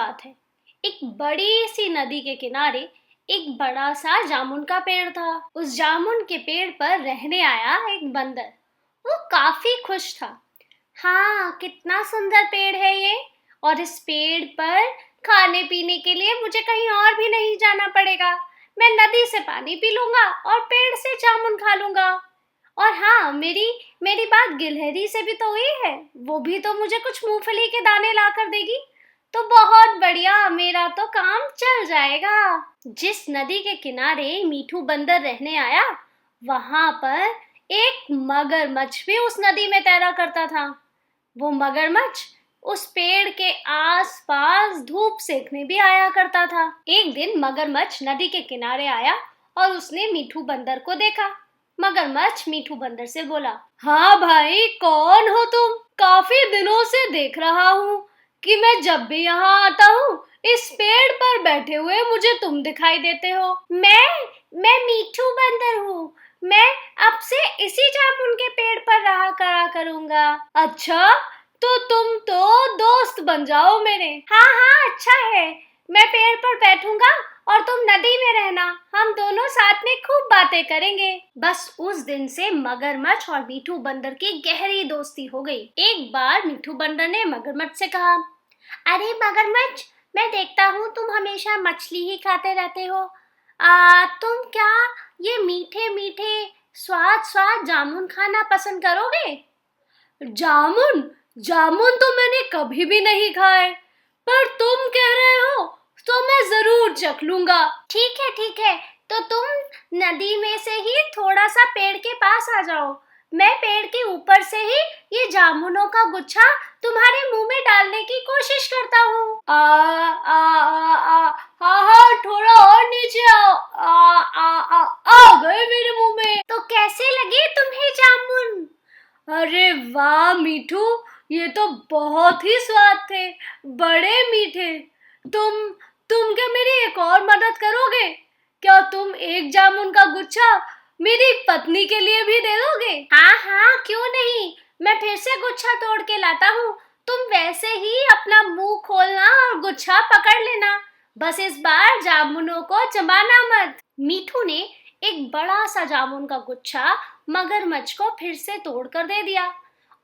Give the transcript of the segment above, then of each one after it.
बात है, एक बड़ी सी नदी के किनारे एक बड़ा सा जामुन का पेड़ था। उस जामुन के पेड़ पर रहने आया एक बंदर। वो काफी खुश था। हाँ, कितना सुंदर पेड़ है ये, और इस पेड़ पर खाने पीने के लिए मुझे कहीं और भी नहीं जाना पड़ेगा। मैं नदी से पानी पी लूंगा और पेड़ से जामुन खा लूंगा। और हाँ, मेरी मेरी बात गिलहरी से भी तो हुई है, वो भी तो मुझे कुछ मूंगफली के दाने ला कर देगी। तो बहुत बढ़िया, मेरा तो काम चल जाएगा। जिस नदी के किनारे मीठू बंदर रहने आया, वहां पर एक मगरमच्छ भी उस नदी में तैरा करता था। वो मगरमच्छ उस पेड़ के आसपास धूप सेकने भी आया करता था। एक दिन मगरमच्छ नदी के किनारे आया और उसने मीठू बंदर को देखा। मगरमच्छ मीठू बंदर से बोला, हाँ भाई, कौन हो तुम? काफी दिनों से देख रहा हूँ कि मैं जब भी यहाँ आता हूँ, इस पेड़ पर बैठे हुए मुझे तुम दिखाई देते हो। मैं मीठू बंदर हूँ। मैं अब से इसी जामुन के पेड़ पर रहा करा करूँगा। अच्छा, तो तुम तो दोस्त बन जाओ मेरे। हाँ हाँ, अच्छा है। मैं पेड़ पर बैठूंगा और तुम नदी में रहना। हम दोनों साथ में खूब बातें करेंगे। बस उस दिन से मगरमच्छ और मीठू बंदर की गहरी दोस्ती हो गई। एक बार मीठू बंदर ने मगरमच्छ से कहा, अरे मगरमच्छ, मैं देखता हूँ तुम हमेशा मछली ही खाते रहते हो। तुम क्या ये मीठे मीठे स्वाद स्वाद जामुन खाना पसंद करोगे? जामुन? जामुन तो मैंने कभी भी नहीं खाए, पर तुम कह रहे हो तो मैं जरूर चख लूंगा। ठीक है, तो तुम नदी में से ही थोड़ा सा पेड़ के पास आ जाओ। मैं पेड़ के ऊपर से ही ये जामुनों का गुच्छा तुम्हारे मुंह में डालने की कोशिश करता हूँ। हाँ, थोड़ा और नीचे आओ। आ गए मेरे मुंह में। तो कैसे लगे तुम्हें जामुन? अरे वाह मीठू, ये तो बहुत ही स्वाद थे, बड़े मीठे। तुम क्या मेरी एक और मदद करोगे? क्या तुम एक जामुन का गुच्छा मेरी पत्नी के लिए भी दे दोगे? हाँ, क्यों नहीं। मैं फिर से गुच्छा तोड़ के लाता हूँ। तुम वैसे ही अपना मुंह खोलना और गुच्छा पकड़ लेना। बस इस बार जामुनों को चबाना मत। मीठू ने एक बड़ा सा जामुन का गुच्छा मगरमच्छ को फिर से तोड़ कर दे दिया,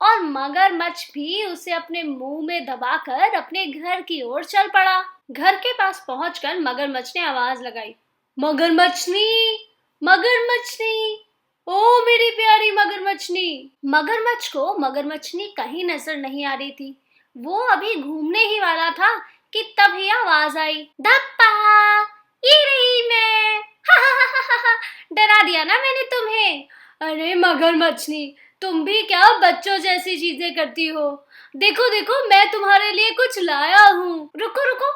और मगरमच्छ भी उसे अपने मुंह में दबाकर अपने घर की ओर चल पड़ा। घर के पास पहुंचकर मगरमच्छ ने आवाज लगाई, मगरमच्छनी, मगरमच्छनी, ओ मेरी प्यारी मगरमच्छनी। मगरमच्छ को मगरमच्छनी कहीं नजर नहीं आ रही थी। वो अभी घूमने ही वाला था कि तभी आवाज आई, दप्पा, ये रही मैं। डरा दिया ना मैंने तुम्हें। अरे मगरमच्छनी, तुम भी क्या बच्चों जैसी चीजें करती हो। देखो देखो, मैं तुम्हारे लिए कुछ लाया हूँ। रुको रुको,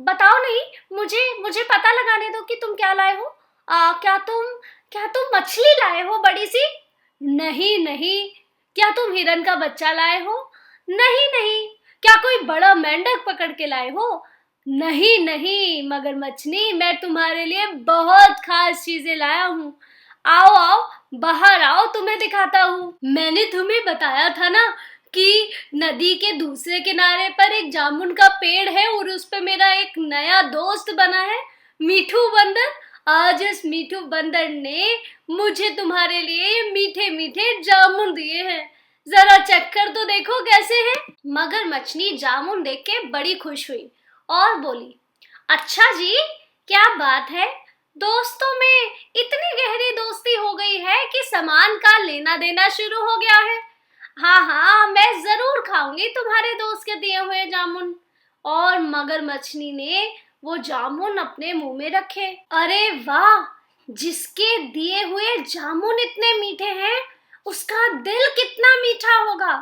बताओ नहीं, मुझे पता लगाने दो कि तुम क्या लाए हो। क्या तुम मछली लाए हो बड़ी सी? नहीं नहीं। क्या तुम हिरन का बच्चा लाए हो? नहीं नहीं। क्या कोई बड़ा मेंढक पकड़ के लाए हो? नहीं नहीं मगरमच्छनी, मैं तुम्हारे लिए बहुत खास चीजें लाया हूँ। आओ आओ, बाहर आओ, तुम्हें दिखाता हूँ। मैंने तुम्हें बताया था ना कि नदी के दूसरे किनारे पर एक जामुन का पेड़ है और उस पे मेरा एक नया दोस्त बना है, मीठू बंदर। आज इस मीठू बंदर ने मुझे तुम्हारे लिए मीठे मीठे जामुन दिए हैं। जरा चख कर तो देखो कैसे हैं। मगरमच्छनी जामुन देख के बड़ी खुश हुई और बोली, अच्छा जी, क्या बात है। दोस्तों में इतनी गहरी दोस्ती हो गई है कि सामान का लेना देना शुरू हो गया है। हाँ, मैं जरूर खाऊंगी तुम्हारे दोस्त के दिए हुए जामुन। और मगरमच्छनी ने वो जामुन अपने मुंह में रखे। अरे वाह, जिसके दिए हुए जामुन इतने मीठे हैं, उसका दिल कितना मीठा होगा।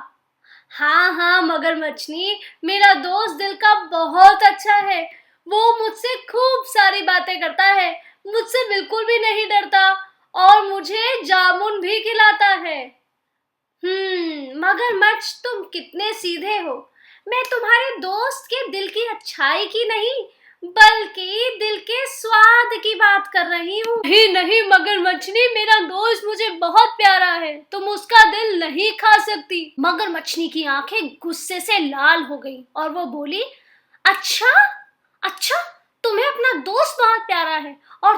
हाँ मगरमच्छनी, मेरा दोस्त दिल का बहुत अच्छा है। वो मुझसे खूब सारी बातें करता है, मुझसे बिल्कुल भी नहीं डरता और मुझे जामुन भी खिलाता है। मगरमच्छ, तुम कितने सीधे हो। मैं तुम्हारे दोस्त के दिल की अच्छाई की नहीं, बल्कि दिल के स्वाद की बात कर रही हूँ। नहीं मगरमच्छनी, मेरा दोस्त मुझे बहुत प्यारा है, तुम उसका दिल नहीं खा सकती। मगरमच्छनी की आंखें गुस्से से लाल हो गई और वो बोली, अच्छा अच्छा, तुम्हें अपना दोस्त बहुत प्यारा है और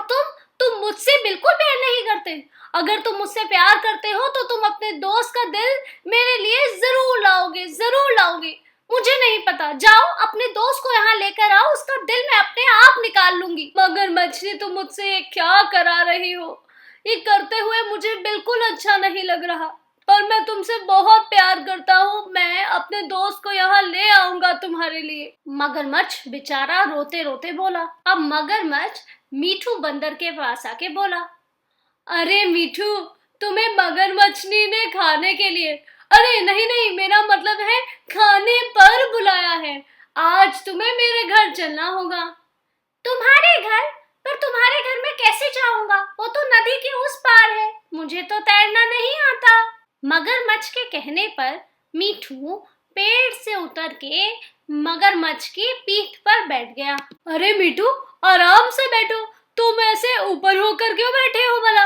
तुम मुझसे बिल्कुल प्यार नहीं करते। अगर तुम मुझसे प्यार करते हो तो तुम अपने दोस्त का दिल मेरे लिए जरूर लाओगे, जरूर लाओगे। मुझे नहीं पता, जाओ अपने दोस्त को यहाँ लेकर आओ, उसका दिल मैं अपने आप निकाल लूंगी। मगर मछली, तुम मुझसे ये क्या करा रही हो? ये करते हुए मुझे बिल्कुल अच्छा नहीं लग रहा, पर मैं तुमसे बहुत प्यार करता हूँ। मैं अपने दोस्त को यहाँ ले आऊंगा तुम्हारे लिए। मगरमच्छ बेचारा रोते रोते बोला। अब मगरमच्छ मीठू बंदर के पास आके बोला, अरे मीठू, तुम्हें मगरमच्छनी ने खाने के लिए, अरे नहीं नहीं, मेरा मतलब है खाने पर बुलाया है। आज तुम्हें मेरे घर चलना होगा। तुम्हारे घर? पर तुम्हारे घर में कैसे जाऊंगा? वो तो नदी के उस पार है, मुझे तो तैरना नहीं आता। मगरमच्छ के कहने पर मीठू पेड़ से उतर के मगरमच्छ की पीठ पर बैठ गया। अरे मीठू, आराम से बैठो, तुम ऐसे ऊपर होकर क्यों बैठे हो भला?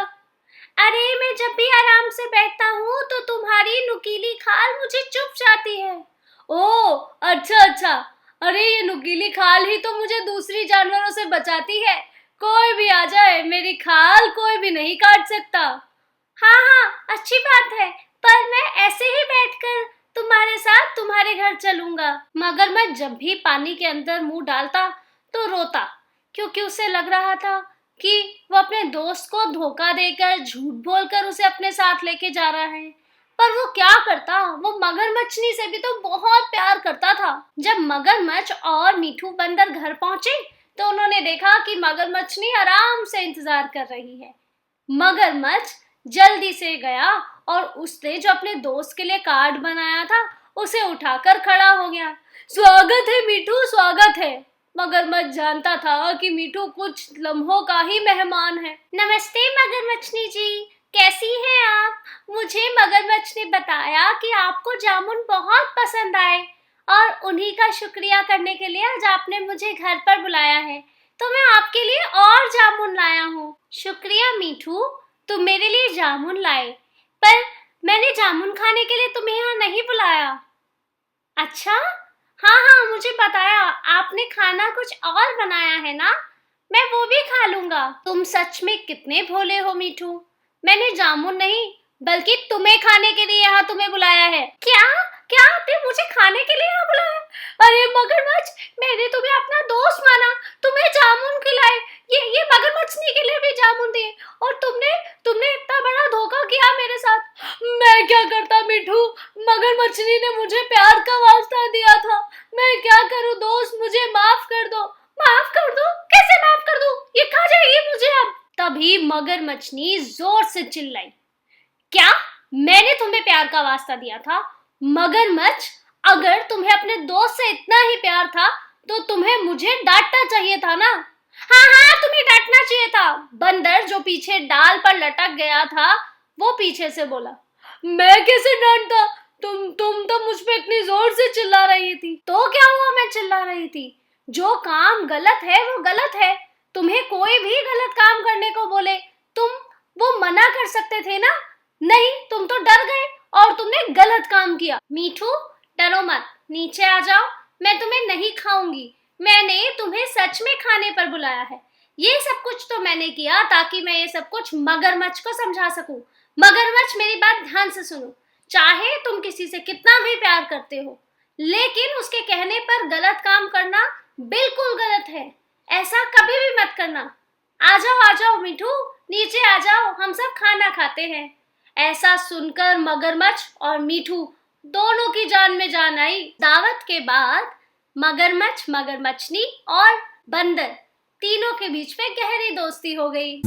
अरे मैं जब भी आराम से बैठता हूँ तो तुम्हारी नुकीली खाल मुझे चुभ जाती है। ओह अच्छा अच्छा, अरे ये नुकीली खाल ही तो मुझे दूसरी जानवरों से बचाती है। कोई भी आ जाए, मेरी खाल कोई भी नहीं काट सकता। हाँ हाँ, अच्छी बात है, पर मैं ऐसे ही बैठकर तुम्हारे साथ तुम्हारे घर चलूंगा। मगरमच्छ जब भी पानी के अंदर मुंह डालता तो रोता, क्योंकि उसे लग रहा था कि वो अपने दोस्त को धोखा देकर, झूठ बोलकर उसे अपने साथ लेके जा रहा है। पर वो क्या करता, वो मगरमच्छनी से भी तो बहुत प्यार करता था। जब मगरमच्छ और मीठू बंदर घर पहुंचे तो उन्होंने देखा कि मगरमच्छनी आराम से इंतजार कर रही है। मगरमच्छ जल्दी से गया और उसने जो अपने दोस्त के लिए कार्ड बनाया था उसे उठाकर खड़ा हो गया। स्वागत है मीठू, स्वागत है। मगरमच्छ जानता था कि मीठू कुछ लम्हों का ही मेहमान है। नमस्ते मगरमच्छनी जी, कैसी हैं आप? मुझे मगरमच्छ ने बताया कि आपको जामुन बहुत पसंद आए और उन्हीं का शुक्रिया करने के लिए आज आपने मुझे घर पर बुलाया है, तो मैं आपके लिए और जामुन लाया हूँ। शुक्रिया मीठू, तुम मेरे लिए जामुन लाए, पर मैंने जामुन खाने के लिए तुम्हें यहाँ नहीं बुलाया। अच्छा, हाँ हाँ, मुझे बताया, आपने खाना कुछ और बनाया है ना, मैं वो भी खा लूंगा। तुम सच में कितने भोले हो मीठू, मैंने जामुन नहीं बल्कि तुम्हें खाने के लिए यहाँ तुम्हें बुलाया है। क्या क्या आपने मुझे खाने के लिए यहाँ बुलाया? अरे मगरमच्छ, मैंने तुम्हें अपना दोस्त माना, तुम्हें जामुन खिलाए, ये मगरमच्छनी के लिए भी जामुन दिए, और तुमने इतना बड़ा धोखा किया मेरे साथ। मैं क्या करता मीठू, मगरमच्छनी ने मुझे प्यार का वास्ता दिया था, मैं क्या करूँ दोस्त, मुझे माफ कर दो। माफ कर दो? कैसे माफ कर दूं? ये खा जाएगी मुझे अब। तभी मगरमच्छनी जोर से चिल्लाई, क्या मैंने तुम्हें प्यार का वास्ता दिया था? मगरमच्छ, अगर तुम्हें अपने दोस्त से इतना ही प्यार था तो तुम्हें मुझे डांटना चाहिए था ना। हाँ हाँ, तुम्हें डांटना चाहिए था। बंदर जो पीछे डाल पर लटक गया था वो पीछे से बोला, मैं कैसे डांटता, तुम तो मुझ पे इतनी जोर से चिल्ला रही थी। तो क्या हुआ, मैं चिल्ला रही थी? जो काम गलत है वो गलत है, तुम्हें कोई भी गलत काम करने को बोले तुम वो मना कर सकते थे ना। नहीं, तुम तो डर गए और तुमने गलत काम किया। मीठू, डरो मत, नीचे आ जाओ, मैं तुम्हें नहीं खाऊंगी, मैंने तुम्हें सच में खाने पर बुलाया है। ये सब कुछ तो मैंने किया ताकि मैं ये सब कुछ मगरमच्छ को समझा सकूं। मगरमच्छ, मेरी बात ध्यान से सुनो, चाहे तुम किसी से कितना भी प्यार करते हो, लेकिन उसके कहने पर गलत काम करना बिल्कुल गलत है। ऐसा कभी भी मत करना। आ जाओ मीठू, नीचे आ जाओ, हम सब खाना खाते हैं। ऐसा सुनकर मगरमच्छ और मीठू दोनों की जान में जान आई। दावत के बाद मगरमच्छ, मगरमच्छनी और बंदर तीनों के बीच में गहरी दोस्ती हो गई।